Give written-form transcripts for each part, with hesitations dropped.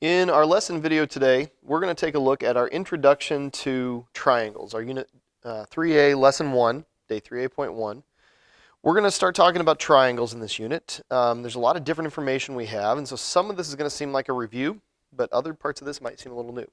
In our lesson video today, we're going to take a look at our introduction to triangles, our unit 3A, lesson 1, day 3A.1. We're going to start talking about triangles in this unit. There's a lot of different information we have, and so some of this is going to seem like a review, but other parts of this might seem a little new.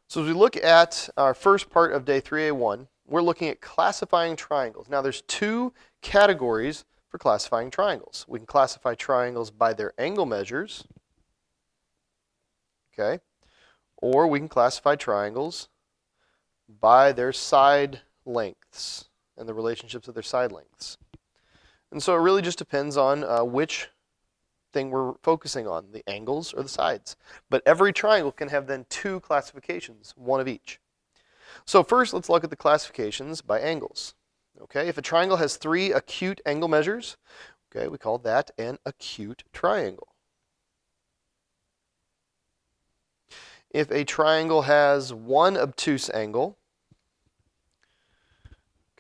So as we look at our first part of day 3A1, we're looking at classifying triangles. Now there's two categories for classifying triangles. We can classify triangles by their angle measures, okay? Or we can classify triangles by their side lengths and the relationships of their side lengths. And so it really just depends on which thing we're focusing on, the angles or the sides. But every triangle can have then two classifications, one of each. So first, let's look at the classifications by angles. Okay, if a triangle has three acute angle measures, okay, we call that an acute triangle. If a triangle has one obtuse angle,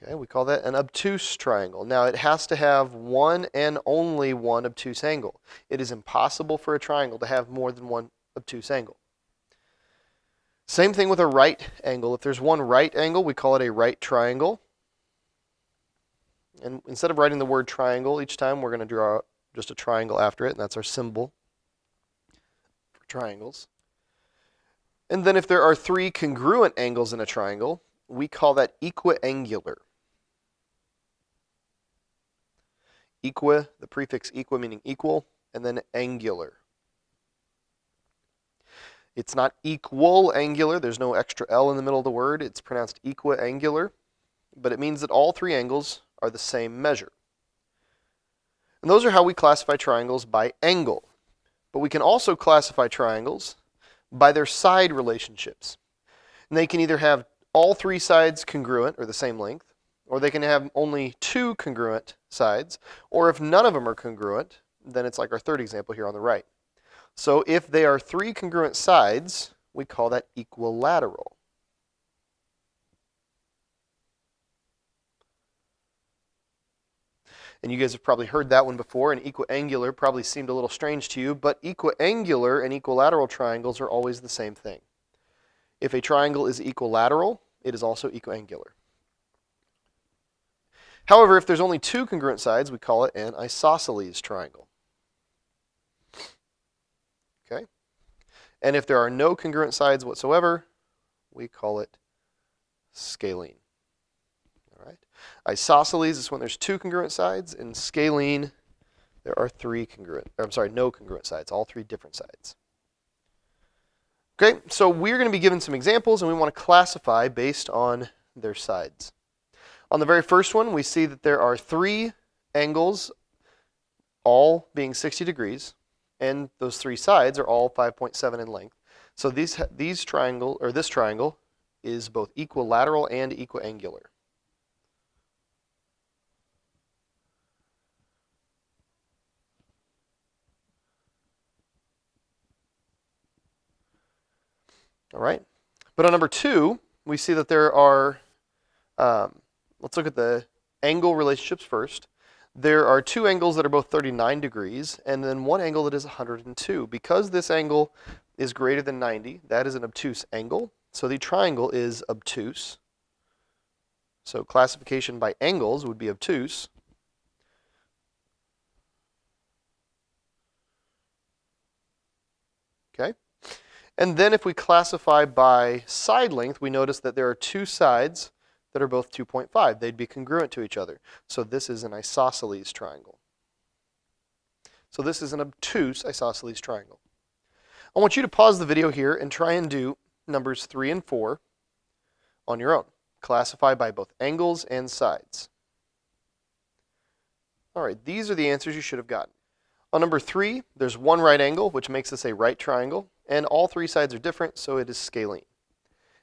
okay, we call that an obtuse triangle. Now it has to have one and only one obtuse angle. It is impossible for a triangle to have more than one obtuse angle. Same thing with a right angle. If there's one right angle, we call it a right triangle. And instead of writing the word triangle each time, we're going to draw just a triangle after it, and that's our symbol for triangles. And then if there are three congruent angles in a triangle, we call that equiangular. Equi, the prefix equi meaning equal, and then angular. It's not equal angular, there's no extra L in the middle of the word, it's pronounced equiangular, but it means that all three angles are the same measure. And those are how we classify triangles by angle. But we can also classify triangles by their side relationships. And they can either have all three sides congruent or the same length, or they can have only two congruent sides, or if none of them are congruent, then it's like our third example here on the right. So if they are three congruent sides, we call that equilateral. And you guys have probably heard that one before, and equiangular probably seemed a little strange to you, but equiangular and equilateral triangles are always the same thing. If a triangle is equilateral, it is also equiangular. However, if there's only two congruent sides, we call it an isosceles triangle. Okay? And if there are no congruent sides whatsoever, we call it scalene. All right? Isosceles is when there's two congruent sides, and scalene, there are no congruent sides, all three different sides. Okay, so we're going to be given some examples, and we want to classify based on their sides. On the very first one, we see that there are three angles, all being 60 degrees, and those three sides are all 5.7 in length. So this triangle is both equilateral and equiangular. All right, but on number two, we see that there are, let's look at the angle relationships first. There are two angles that are both 39 degrees, and then one angle that is 102. Because this angle is greater than 90, that is an obtuse angle. So the triangle is obtuse. So classification by angles would be obtuse. Okay. And then if we classify by side length, we notice that there are two sides that are both 2.5. They'd be congruent to each other. So this is an isosceles triangle. So this is an obtuse isosceles triangle. I want you to pause the video here and try and do numbers 3 and 4 on your own. Classify by both angles and sides. All right, these are the answers you should have gotten. On number 3, there's one right angle, which makes this a right triangle, and all three sides are different, so it is scalene.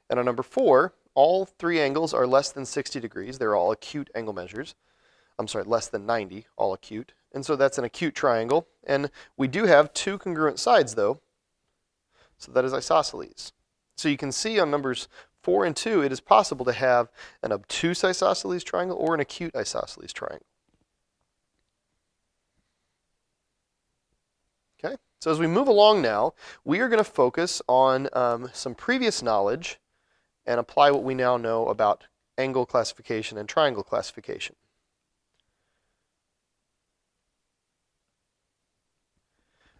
And on number 4, all three angles are less than 60 degrees. They're all acute angle measures. I'm sorry, less than 90, all acute. And so that's an acute triangle. And we do have two congruent sides, though, so that is isosceles. So you can see on numbers 4 and 2, it is possible to have an obtuse isosceles triangle or an acute isosceles triangle. Okay, So as we move along now, we are going to focus on some previous knowledge and apply what we now know about angle classification and triangle classification.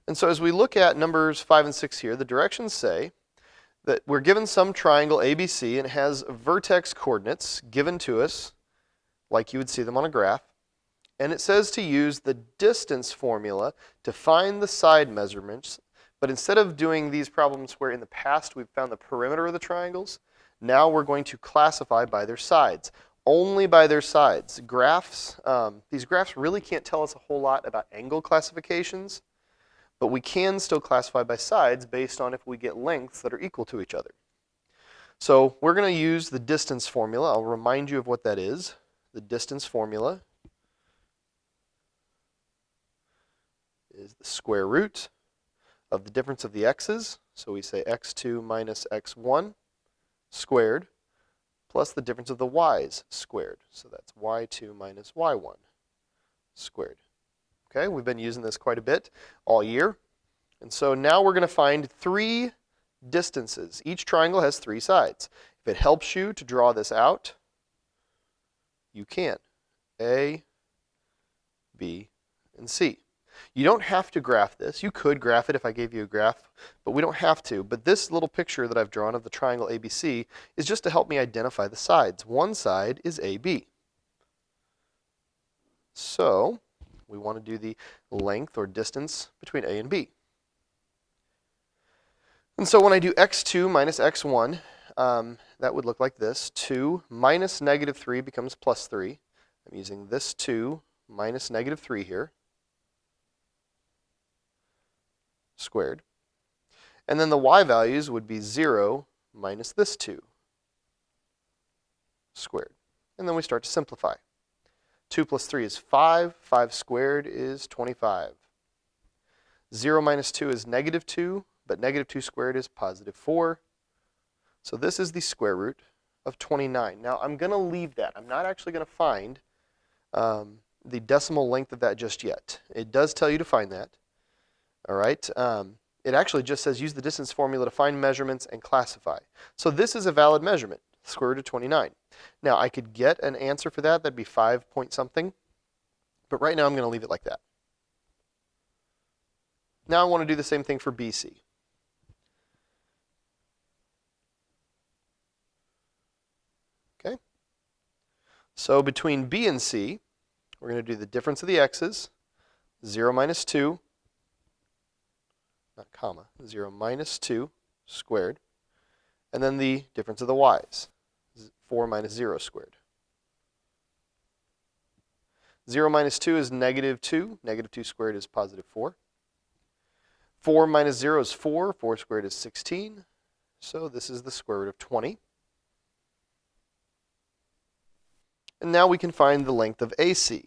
And so as we look at numbers 5 and 6 here, the directions say that we're given some triangle ABC and it has vertex coordinates given to us like you would see them on a graph. And it says to use the distance formula to find the side measurements. But instead of doing these problems where in the past we've found the perimeter of the triangles, now we're going to classify by their sides. Only by their sides. Graphs, these graphs really can't tell us a whole lot about angle classifications, but we can still classify by sides based on if we get lengths that are equal to each other. So we're going to use the distance formula. I'll remind you of what that is. The distance formula is the square root of the difference of the x's. So we say x2 minus x1 squared plus the difference of the y's squared. So that's y2 minus y1 squared. Okay, we've been using this quite a bit all year. And so now we're going to find three distances. Each triangle has three sides. If it helps you to draw this out, you can. A, B, and C. You don't have to graph this. You could graph it if I gave you a graph, but we don't have to. But this little picture that I've drawn of the triangle ABC is just to help me identify the sides. One side is AB. So we want to do the length or distance between A and B. And so when I do x2 minus x1, that would look like this. 2 minus negative 3 becomes plus 3. I'm using this 2 minus negative 3 here, squared. And then the y values would be 0 minus this 2, squared. And then we start to simplify. 2 plus 3 is 5. 5 squared is 25. 0 minus 2 is negative 2, but negative 2 squared is positive 4. So this is the square root of 29. Now I'm going to leave that. I'm not actually going to find the decimal length of that just yet. It does tell you to find that. All right. It actually just says use the distance formula to find measurements and classify. So this is a valid measurement, square root of 29. Now I could get an answer for that. That'd be 5 point something. But right now I'm going to leave it like that. Now I want to do the same thing for BC. Okay. So between B and C, we're going to do the difference of the x's, 0 minus 2, not comma, 0 minus 2 squared, and then the difference of the y's, 4 minus 0 squared. 0 minus 2 is negative 2. Negative 2 squared is positive 4. 4 minus 0 is 4. 4 squared is 16. So this is the square root of 20. And now we can find the length of AC.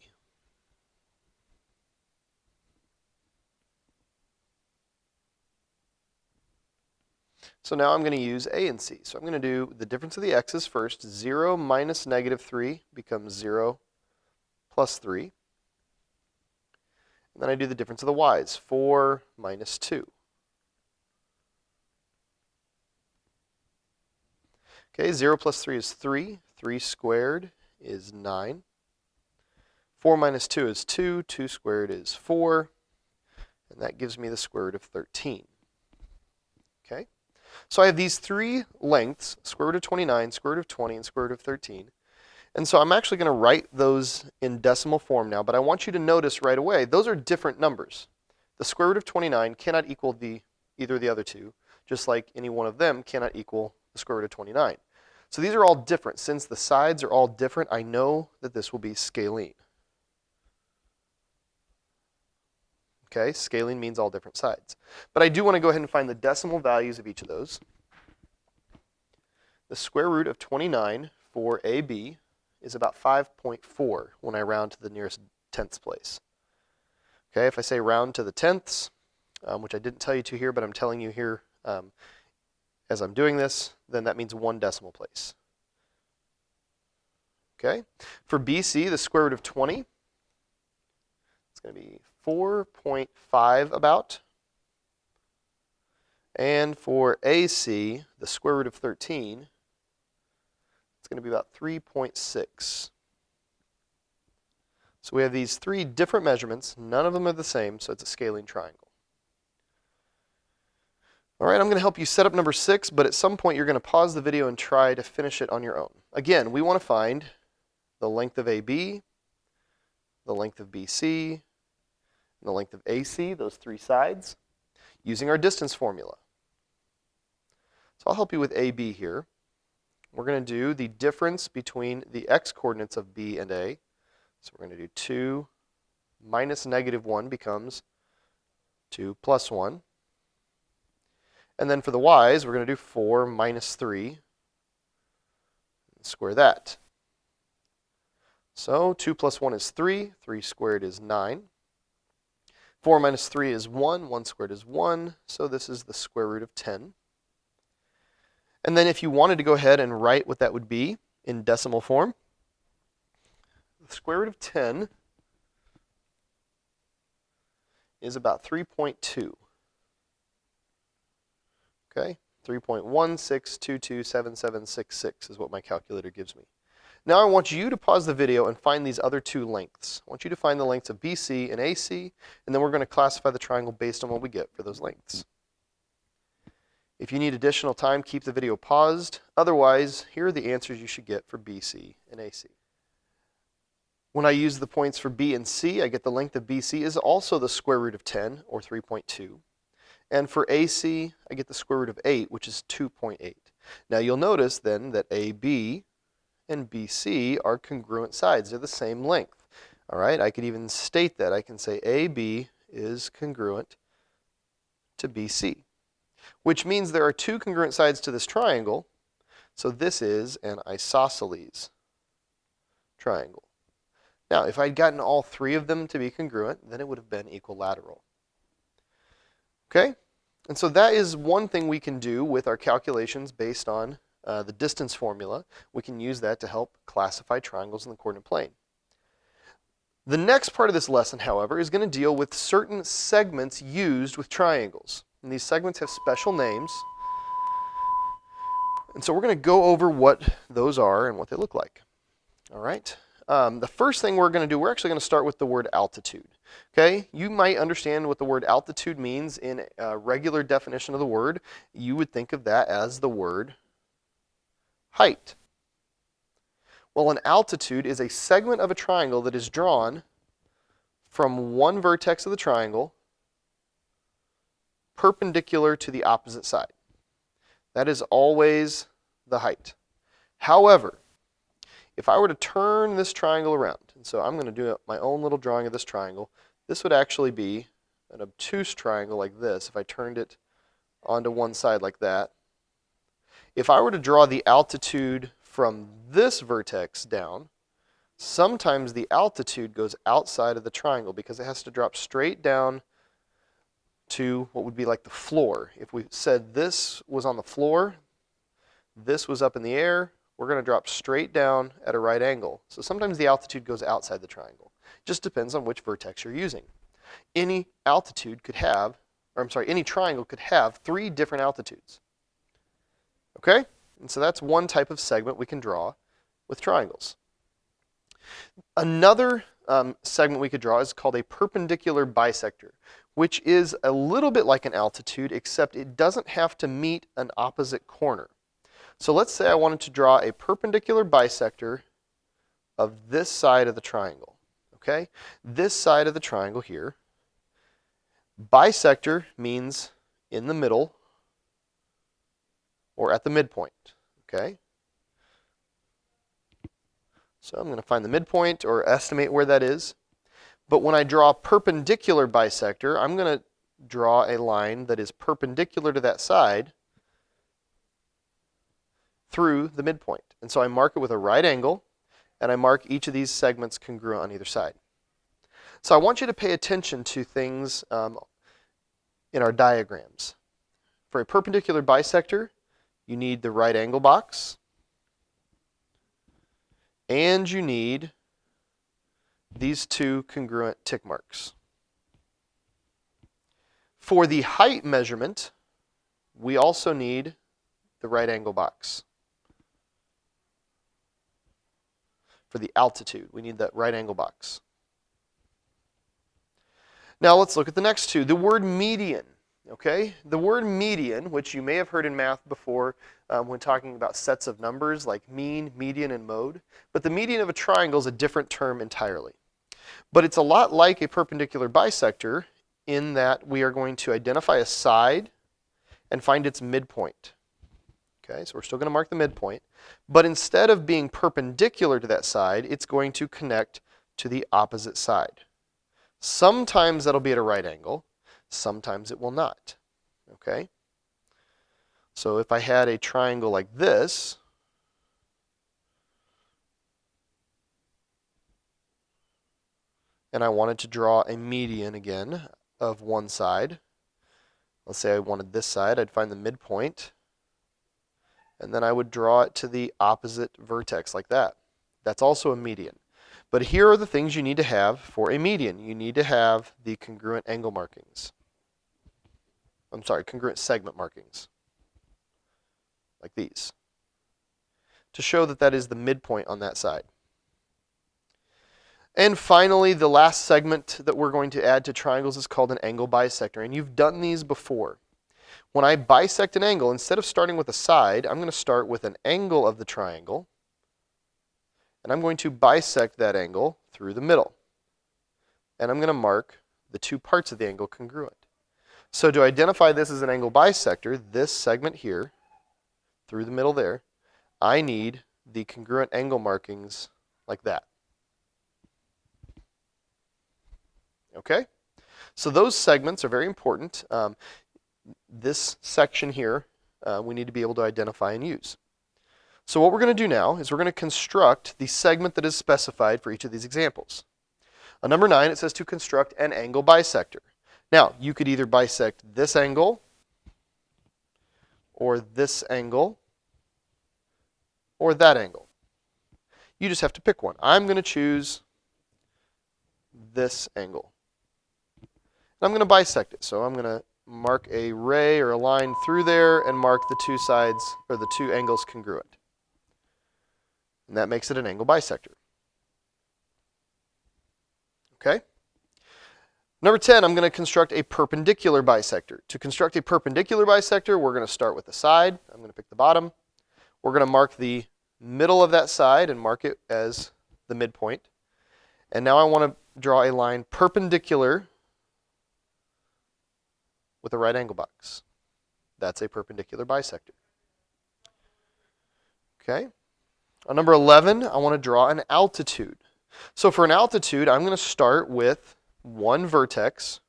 So now I'm going to use A and C. So I'm going to do the difference of the x's first. 0 minus negative 3 becomes 0 plus 3. And then I do the difference of the y's. 4 minus 2. Okay, 0 plus 3 is 3. 3 squared is 9. 4 minus 2 is 2. 2 squared is 4. And that gives me the square root of 13. Okay? So I have these three lengths, square root of 29, square root of 20, and square root of 13. And so I'm actually going to write those in decimal form now, but I want you to notice right away, those are different numbers. The square root of 29 cannot equal either of the other two, just like any one of them cannot equal the square root of 29. So these are all different. Since the sides are all different, I know that this will be scalene. Okay, scalene means all different sides. But I do want to go ahead and find the decimal values of each of those. The square root of 29 for AB is about 5.4 when I round to the nearest tenths place. Okay, if I say round to the tenths, which I didn't tell you to here, but I'm telling you here as I'm doing this, then that means 1 decimal place. Okay, for BC, the square root of 20, it's going to be 4.5 about. And for AC, the square root of 13, it's going to be about 3.6. So we have these three different measurements. None of them are the same, so it's a scaling triangle. All right, I'm going to help you set up number 6, but at some point you're going to pause the video and try to finish it on your own. Again, we want to find the length of AB, the length of BC, and the length of AC, those three sides, using our distance formula. So I'll help you with AB here. We're going to do the difference between the x-coordinates of B and A. So we're going to do 2 minus -1 becomes 2 plus 1. And then for the y's, we're going to do 4 minus 3. Square that. So 2 plus 1 is 3. 3 squared is 9. 4 minus 3 is 1. 1 squared is 1. So this is the square root of 10. And then if you wanted to go ahead and write what that would be in decimal form, the square root of 10 is about 3.2. Okay, 3.16227766 is what my calculator gives me. Now I want you to pause the video and find these other two lengths. I want you to find the lengths of BC and AC, and then we're going to classify the triangle based on what we get for those lengths. If you need additional time, keep the video paused. Otherwise, here are the answers you should get for BC and AC. When I use the points for B and C, I get the length of BC is also the square root of 10, or 3.2. And for AC, I get the square root of 8, which is 2.8. Now you'll notice then that AB and BC are congruent sides. They're the same length. All right, I could even state that. I can say AB is congruent to BC, which means there are two congruent sides to this triangle. So this is an isosceles triangle. Now, if I'd gotten all three of them to be congruent, then it would have been equilateral. Okay? And so that is one thing we can do with our calculations based on the distance formula. We can use that to help classify triangles in the coordinate plane. The next part of this lesson, however, is going to deal with certain segments used with triangles. And these segments have special names. And so we're going to go over what those are and what they look like. All right? The first thing we're going to do, we're actually going to start with the word altitude. Okay? You might understand what the word altitude means in a regular definition of the word. You would think of that as the word height. Well, an altitude is a segment of a triangle that is drawn from one vertex of the triangle perpendicular to the opposite side. That is always the height. However, if I were to turn this triangle around, and so I'm going to do my own little drawing of this triangle, this would actually be an obtuse triangle like this if I turned it onto one side like that. If I were to draw the altitude from this vertex down, sometimes the altitude goes outside of the triangle because it has to drop straight down to what would be like the floor. If we said this was on the floor, this was up in the air, we're going to drop straight down at a right angle. So sometimes the altitude goes outside the triangle. Just depends on which vertex you're using. Any altitude could have, any triangle could have 3 different altitudes. Okay? And so that's one type of segment we can draw with triangles. Another segment we could draw is called a perpendicular bisector, which is a little bit like an altitude, except it doesn't have to meet an opposite corner. So let's say I wanted to draw a perpendicular bisector of this side of the triangle. Okay? This side of the triangle here. Bisector means in the middle or at the midpoint. Okay? So I'm going to find the midpoint or estimate where that is. But when I draw a perpendicular bisector, I'm going to draw a line that is perpendicular to that side through the midpoint. And so I mark it with a right angle, and I mark each of these segments congruent on either side. So I want you to pay attention to things in our diagrams. For a perpendicular bisector, you need the right angle box, and you need these 2 congruent tick marks. For the height measurement, we also need the right angle box. For the altitude, we need that right angle box. Now let's look at the next two. The word median. Okay, the word median, which you may have heard in math before when talking about sets of numbers like mean, median, and mode. But the median of a triangle is a different term entirely. But it's a lot like a perpendicular bisector in that we are going to identify a side and find its midpoint. Okay, so we're still going to mark the midpoint. But instead of being perpendicular to that side, it's going to connect to the opposite side. Sometimes that'll be at a right angle. Sometimes it will not. Okay? So if I had a triangle like this, and I wanted to draw a median again of one side, let's say I wanted this side, I'd find the midpoint, and then I would draw it to the opposite vertex like that. That's also a median. But here are the things you need to have for a median. You need to have the congruent angle markings. Congruent segment markings, like these, to show that that is the midpoint on that side. And finally, the last segment that we're going to add to triangles is called an angle bisector, and you've done these before. When I bisect an angle, instead of starting with a side, I'm going to start with an angle of the triangle, and I'm going to bisect that angle through the middle. And I'm going to mark the two parts of the angle congruent. So to identify this as an angle bisector, this segment here, through the middle there, I need the congruent angle markings like that. Okay? So those segments are very important. This section here, we need to be able to identify and use. So what we're going to do now is we're going to construct the segment that is specified for each of these examples. On number 9, it says to construct an angle bisector. Now, you could either bisect this angle, or this angle, or that angle. You just have to pick one. I'm going to choose this angle. And I'm going to bisect it. So I'm going to mark a ray or a line through there and mark the two sides, or the two angles congruent. And that makes it an angle bisector. Okay? Number 10, I'm going to construct a perpendicular bisector. To construct a perpendicular bisector, we're going to start with the side. I'm going to pick the bottom. We're going to mark the middle of that side and mark it as the midpoint. And now I want to draw a line perpendicular with a right angle box. That's a perpendicular bisector. Okay? On number 11, I want to draw an altitude. So for an altitude, I'm going to start with one vertex.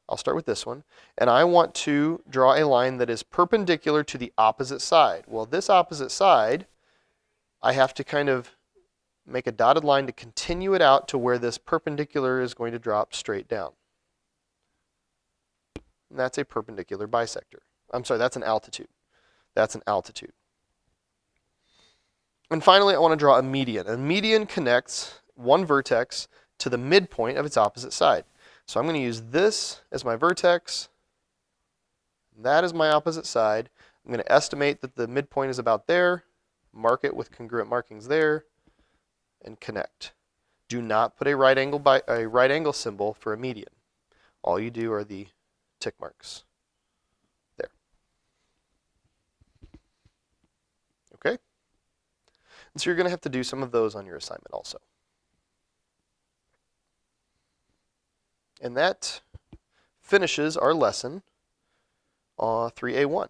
I'll start with this one. And I want to draw a line that is perpendicular to the opposite side. Well, this opposite side, I have to kind of make a dotted line to continue it out to where this perpendicular is going to drop straight down. And that's a perpendicular bisector. That's an altitude. That's an altitude. And finally, I want to draw a median. A median connects one vertex to the midpoint of its opposite side. So I'm going to use this as my vertex. That is my opposite side. I'm going to estimate that the midpoint is about there, mark it with congruent markings there, and connect. Do not put a right angle symbol for a median. All you do are the tick marks. There. Okay? And so you're going to have to do some of those on your assignment also. And that finishes our lesson 3A1.